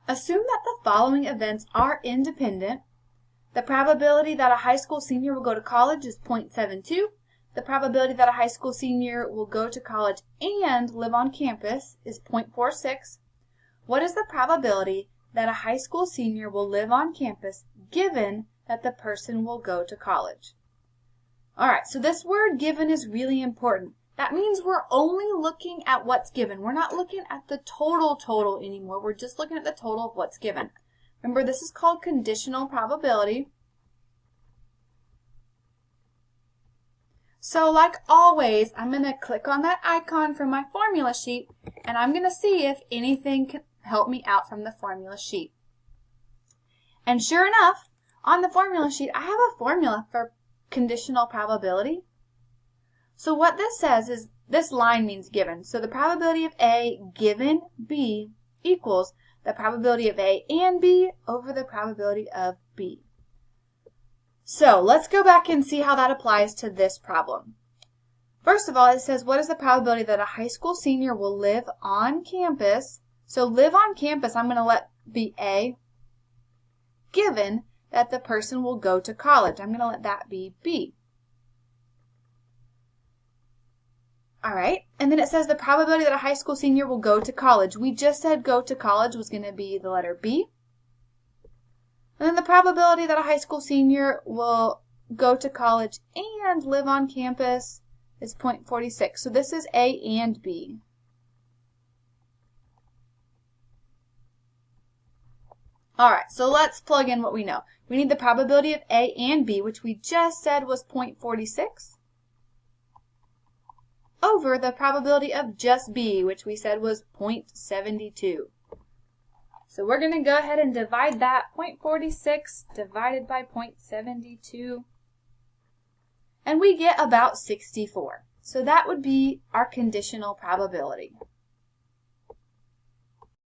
Assume that the following events are independent. The probability that a high school senior will go to college is 0.72. The probability that a high school senior will go to college and live on campus is 0.46. What is the probability that a high school senior will live on campus given that the person will go to college? All right, so this word given is really important. That means we're only looking at what's given. We're not looking at the total anymore. We're just looking at the total of what's given. Remember, this is called conditional probability. So like always, I'm going to click on that icon from my formula sheet, and I'm going to see if anything can help me out from the formula sheet. And sure enough, on the formula sheet, I have a formula for conditional probability. So what this says is, this line means given. So the probability of A given B equals the probability of A and B over the probability of B. So let's go back and see how that applies to this problem. First of all, it says, what is the probability that a high school senior will live on campus? So live on campus, I'm going to let be A, given that the person will go to college. I'm going to let that be B. All right, and then it says the probability that a high school senior will go to college. We just said go to college was going to be the letter B. And then the probability that a high school senior will go to college and live on campus is 0.46. So this is A and B. All right, so let's plug in what we know. We need the probability of A and B, which we just said was 0.46. Over the probability of just B, which we said was 0.72. So we're going to go ahead and divide that 0.46 divided by 0.72, and we get about 64. So that would be our conditional probability.